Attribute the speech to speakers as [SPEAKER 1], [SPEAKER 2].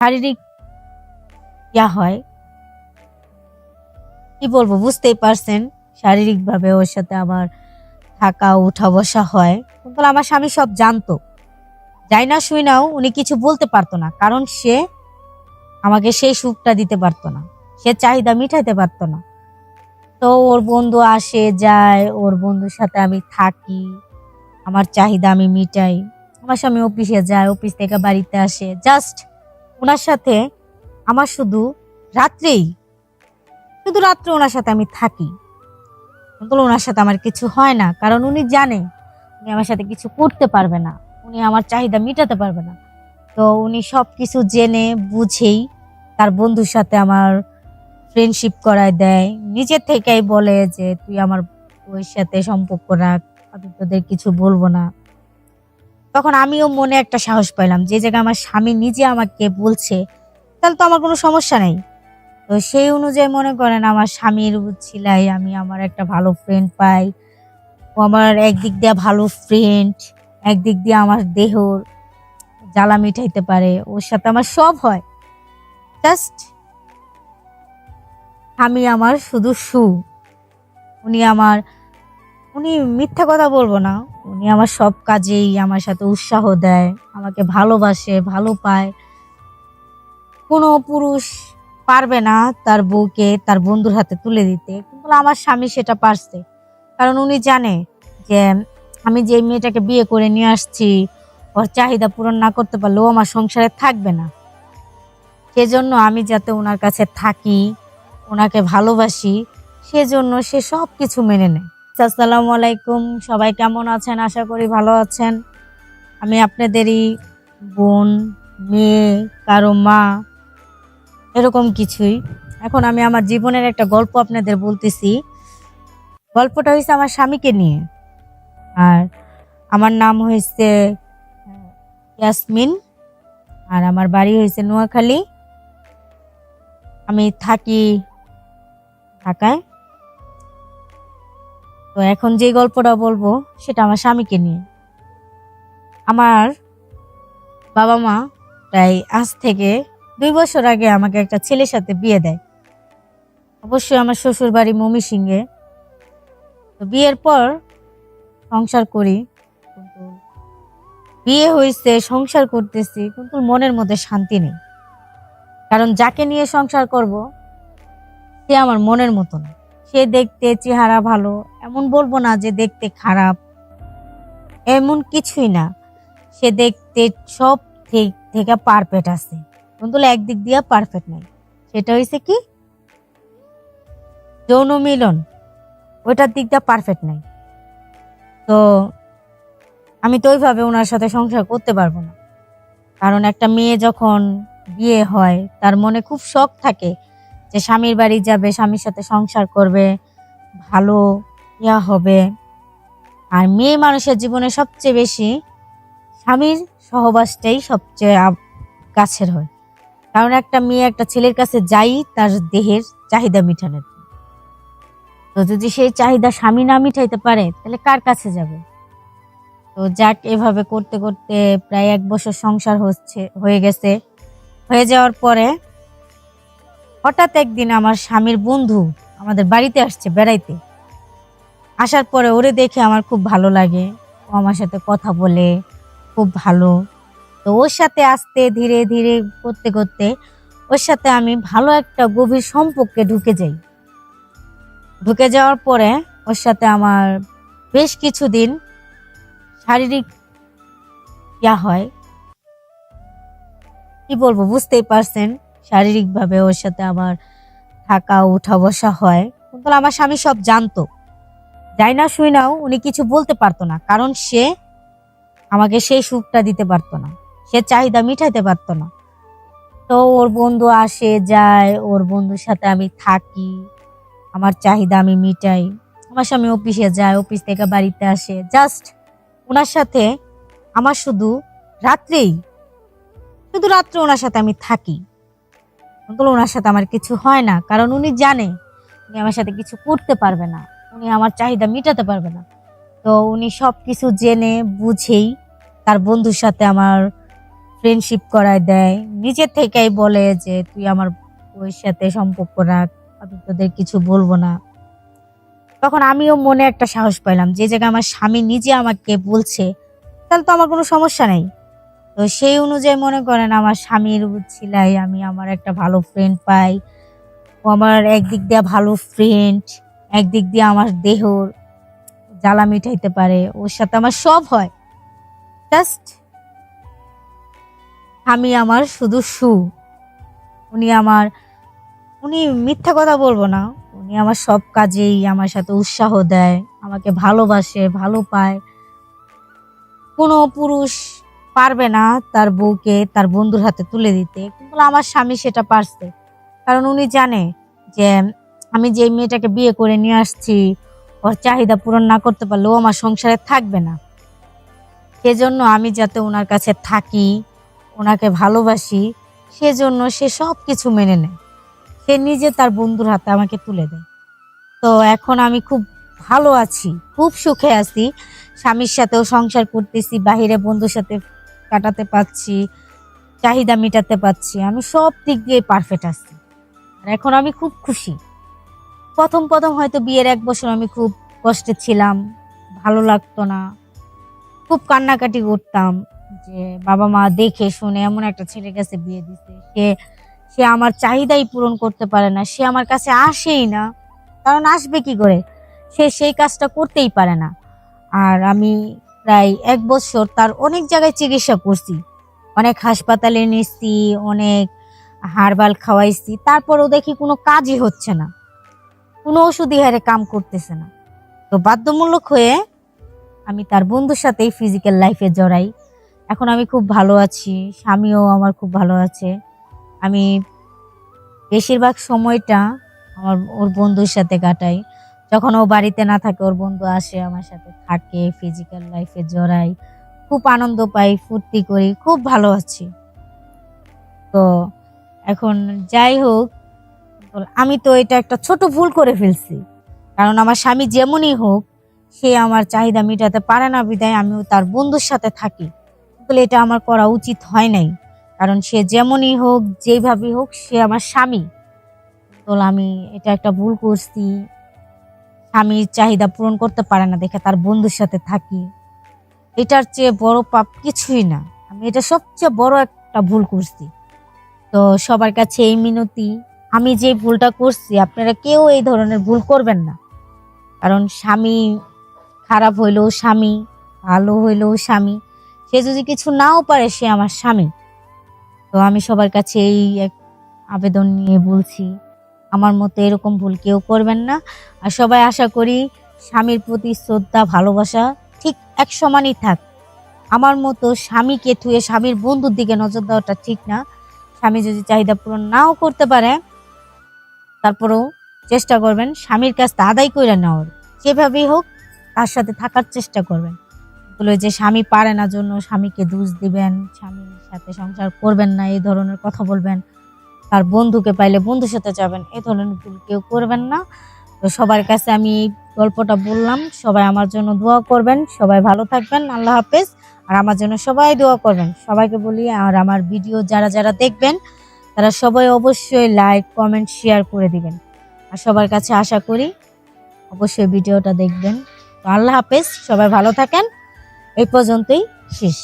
[SPEAKER 1] শারীরিক হয়, কি বলবো বুঝতেই পারছেন। শারীরিকভাবে ওর সাথে আমার থাকা উঠা বসা হয়, কিন্তু আমার স্বামী সব জানতো। যাই না শুই নাও উনি কিছু বলতে পারতো না, কারণ সে আমাকে সেই সুখটা দিতে পারতো না, সে চাহিদা মিটাইতে পারতো না। তো ওর বন্ধু আসে যায়, ওর বন্ধুর সাথে আমি থাকি, আমার চাহিদা আমি মিটাই। আমার স্বামী অফিসে যায়, অফিস থেকে বাড়িতে আসে, জাস্ট ওনার সাথে আমার শুধু রাত্রে ওনার সাথে আমি থাকি, কিন্তু ওনার সাথে আমার কিছু হয় না, কারণ উনি জানে উনি আমার সাথে কিছু করতে পারবে না, উনি আমার চাহিদা মিটাতে পারবে না। তো উনি সব কিছু জেনে বুঝেই তার বন্ধুর সাথে আমার ফ্রেন্ডশিপ করায় দেয়, নিজের থেকেই বলে যে তুই আমার ওর সাথে সম্পর্ক রাখ, আমি তোদের কিছু বলবো না। তখন আমিও মনে একটা সাহস পাইলাম, যে জায়গায় আমার স্বামী নিজে আমাকে বলছে, তাহলে তো আমার কোনো সমস্যা নেই। তো সেই অনুযায়ী মনে করেন আমার স্বামীর উছিলাই আমি আমার একটা ভালো ফ্রেন্ড পাই। ও আমার একদিক দিয়ে ভালো ফ্রেন্ড, একদিক দিয়ে আমার দেহর জ্বালা মিটাইতে পারে, ওর সাথে আমার সব হয়। জাস্ট স্বামী আমার শুধু উনি আমার উনি মিথ্যা কথা বলবো না, উনি আমার সব কাজেই আমার সাথে উৎসাহ দেয়, আমাকে ভালোবাসে, ভালো পায়। কোনো পুরুষ পারবে না তার বউকে তার বন্ধুর হাতে তুলে দিতে, কিন্তু আমার স্বামী সেটা পারছে। কারণ উনি জানে যে আমি যে মেয়েটাকে বিয়ে করে নিয়ে আসছি, ওর চাহিদা পূরণ না করতে পারলে ও আমার সংসারে থাকবে না। সেজন্য আমি যাতে ওনার কাছে থাকি, ওনাকে ভালোবাসি, সেজন্য সে সব কিছু মেনে নেয়। আসসালামু আলাইকুম, সবাই কেমন আছেন? আশা করি ভালো আছেন। আমি আপনাদেরই বোন, মেয়ে, কারো মা, এরকম কিছুই। এখন আমি আমার জীবনের একটা গল্প আপনাদের বলতেছি। গল্পটা হয়েছে আমার স্বামীকে নিয়ে। আর আমার নাম হয়েছে ইয়াসমিন, আর আমার বাড়ি হয়েছে নোয়াখালী। আমি থাকি ঢাকায়। তো এখন যে গল্পটা বলবো সেটা আমার স্বামীকে নিয়ে। আমার বাবা মা প্রায় আজ থেকে 2 বছর আগে আমাকে একটা ছেলের সাথে বিয়ে দেয়। অবশ্যই আমার শ্বশুর বাড়ি ময়মনসিংহে। তো বিয়ের পর সংসার করি, কিন্তু বিয়ে হয়েছে, সংসার করতেছি, কিন্তু মনের মধ্যে শান্তি নেই। কারণ যাকে নিয়ে সংসার করব সে আমার মনের মতো না। সে দেখতে চেহারা ভালো, এমন বলবো না যে দেখতে খারাপ, এমন কিছুই না। সে দেখতে সব ঠিক থেকে পারফেক্ট আছে, কিন্তু একদিক দিয়ে পারফেক্ট নাই। সেটা হয়েছে কি, যৌন মিলন, ওইটার দিক দিয়ে পারফেক্ট নাই। তো আমি তো ওইভাবে ওনার সাথে সংসার করতে পারবো না। কারণ একটা মেয়ে যখন বিয়ে হয় তার মনে খুব শখ থাকে যে স্বামীর বাড়ি যাবে, স্বামীর সাথে সংসার করবে, ভালো হবে। আর মেয়ে মানুষের জীবনে সবচেয়ে বেশি স্বামীর সহবাসটাই সবচেয়ে কাছের হয়। কারণ একটা মেয়ে একটা ছেলের কাছে যাই তার দেহের চাহিদা মিটানোর জন্য। তো যদি সেই চাহিদা স্বামী না মিটাইতে পারে তাহলে কার কাছে যাবে? তো যাক, এভাবে করতে করতে প্রায় 1 বছর সংসার হয়ে গেছে। হয়ে যাওয়ার পরে হঠাৎ একদিন আমার স্বামীর বন্ধু আমাদের বাড়িতে আসছে বেড়াইতে। আসার পরে ওরে দেখে আমার খুব ভালো লাগে, ও আমার সাথে কথা বলে খুব ভালো। তো ওর সাথে আস্তে ধীরে ধীরে করতে করতে ওর সাথে আমি ভালো একটা গভীর সম্পর্কে ঢুকে যাওয়ার পরে ওর সাথে আমার বেশ কিছুদিন শারীরিক হয়, কি বলবো বুঝতেই পারছেন। শারীরিকভাবে ওর সাথে আমার থাকা উঠা বসা হয়, কিন্তু আমার স্বামী সব জানতো। যাই না শুই নাও উনি কিছু বলতে পারতো না, কারণ সে আমাকে সেই সুখটা দিতে পারতো না, সে চাহিদা মিটাইতে পারতো না। তো ওর বন্ধু আসে যায়, ওর বন্ধুর সাথে আমি থাকি, আমার চাহিদা আমি মিটাই। আমার স্বামী অফিসে যায়, অফিস থেকে বাড়িতে আসে, জাস্ট ওনার সাথে আমার শুধু রাত্রে ওনার সাথে আমি থাকি, কিন্তু ওনার সাথে আমার কিছু হয় না, কারণ উনি জানে উনি আমার সাথে কিছু করতে পারবে না, উনি আমার চাহিদা মিটাতে পারবে না। তো উনি সব কিছু জেনে বুঝেই তার বন্ধুর সাথে আমার ফ্রেন্ডশিপ করায় দেয়, নিজের থেকেই বলে যে তুই আমার বউয়ের সাথে সম্পর্ক রাখ, আমি তোদের কিছু বলবো না। তখন আমিও মনে একটা সাহস পাইলাম, যে জায়গায় আমার স্বামী নিজে আমাকে বলছে তাহলে তো আমার কোনো সমস্যা নেই। তো সেই অনুযায়ী মনে করেন আমার স্বামীর উছিলায় আমি আমার একটা ভালো ফ্রেন্ড পাই। ও আমার একদিক দিয়ে ভালো ফ্রেন্ড, একদিক দিয়ে আমার দেহর জ্বালা মিটাইতে পারে, ওর সাথে আমার সব হয়। জাস্ট স্বামী আমার শুধু উনি আমার, উনি মিথ্যা কথা বলবো না, উনি আমার সব কাজেই আমার সাথে উৎসাহ দেয়, আমাকে ভালোবাসে, ভালো পায়। কোনো পুরুষ পারবে না তার বউকে তার বন্ধুর হাতে তুলে দিতে, কিন্তু আমার স্বামী সেটা পারছে। কারণ উনি জানে যে আমি যে মেয়েটাকে বিয়ে করে নিয়ে আসছি, ওর চাহিদা পূরণ না করতে পারলে ও আমার সংসারে থাকবে না। সেজন্য আমি যাতে ওনার কাছে থাকি, ওনাকে ভালোবাসি, সেজন্য সে সব কিছু মেনে নেয়। সে নিজে তার বন্ধুর হাতে আমাকে তুলে দেয়। তো এখন আমি খুব ভালো আছি, খুব সুখে আছি। স্বামীর সাথেও সংসার করতেছি, বাহিরে বন্ধুর সাথে কাটাতে পারছি, চাহিদা মেটাতে পারছি, আমি সব দিক দিয়ে পারফেক্ট আছি। আর এখন আমি খুব খুশি। প্রথম প্রথম হয়তো বিয়ের 1 বছর আমি খুব কষ্টে ছিলাম, ভালো লাগতো না, খুব কান্নাকাটি করতাম যে বাবা মা দেখে শুনে এমন একটা ছেলের কাছে বিয়ে দিছে, সে সে আমার চাহিদাই পূরণ করতে পারে না, সে আমার কাছে আসেই না। কারণ আসবে কি করে, সে সেই কাজটা করতেই পারে না। আর আমি প্রায় 1 বছর তার অনেক জায়গায় চিকিৎসা করছি, অনেক হাসপাতালে নিয়েছি, অনেক হার্বাল খাওয়াইছি, তারপরও দেখি কোনো কাজই হচ্ছে না, কোনো ওষুধই হারে কাম করতেছে না। তো বাধ্যমূলক হয়ে আমি তার বন্ধুর সাথেই ফিজিক্যাল লাইফে জড়াই। এখন আমি খুব ভালো আছি, স্বামীও আমার খুব ভালো আছে। আমি বেশিরভাগ সময়টা ওর বন্ধুর সাথে কাটাই। যখন ও বাড়িতে না থাকে ওর বন্ধু আসে, আমার সাথে থাকে, ফিজিক্যাল লাইফে জড়াই, খুব আনন্দ পাই, ফুর্তি করি, খুব ভালো আছি। তো এখন যাই হোক, আমি তো এটা একটা ছোট ভুল করে ফেলছি। কারণ আমার স্বামী যেমনই হোক, সে আমার চাহিদা মেটাতে পারে না বিধায় আমিও তার বন্ধুর সাথে থাকি। আসলে এটা আমার করা উচিত হয় নাই। কারণ সে যেমনই হোক, যেভাবেই হোক, সে আমার স্বামী। তো আমি এটা একটা ভুল করছি, স্বামীর চাহিদা পূরণ করতে পারে না দেখে তার বন্ধুর সাথে থাকি। এটার চেয়ে বড় পাপ কিছুই না। আমি এটা সবচেয়ে বড় একটা ভুল করছি। তো সবার কাছে এই মিনতি, আমি যে ভুলটা করছি আপনারা কেউ এই ধরনের ভুল করবেন না। কারণ স্বামী খারাপ হইলেও স্বামী, ভালো হইলেও স্বামী, সে যদি কিছু নাও পারে সে আমার স্বামী। তো আমি সবার কাছে এই এক আবেদন নিয়ে বলছি, আমার মতো এরকম ভুল কেউ করবেন না। আর সবাই আশা করি স্বামীর প্রতি শ্রদ্ধা, ভালোবাসা ঠিক এক সমানই থাক। আমার মতো স্বামীকে থুয়ে স্বামীর বন্ধুর দিকে নজর দেওয়াটা ঠিক না। স্বামী যদি চাহিদা পূরণ নাও করতে পারে, তারপরেও চেষ্টা করবেন স্বামীর কাজটা আদায় করে নেওয়ার, যেভাবেই হোক তার সাথে থাকার চেষ্টা করবেন। বলে যে স্বামী পারে না জন্য স্বামীকে দোষ দিবেন, স্বামীর সাথে সংসার করবেন না এই ধরনের কথা বলবেন, তার বন্ধুকে পাইলে বন্ধুর সাথে যাবেন, এই ধরনের ভুল কেউ করবেন না। তো সবার কাছে আমি এই গল্পটা বললাম, সবাই আমার জন্য দোয়া করবেন, সবাই ভালো থাকবেন, আল্লাহ হাফেজ। আর আমার জন্য সবাই দোয়া করবেন, সবাইকে বলি। আর আমার ভিডিও যারা যারা দেখবেন তারা সবাই অবশ্যই লাইক, কমেন্ট, শেয়ার করে দিবেন। আর সবার কাছে আশা করি অবশ্যই ভিডিওটা দেখবেন। তো আল্লাহ হাফেজ, সবাই ভালো থাকেন। এই পর্যন্তই শেষ।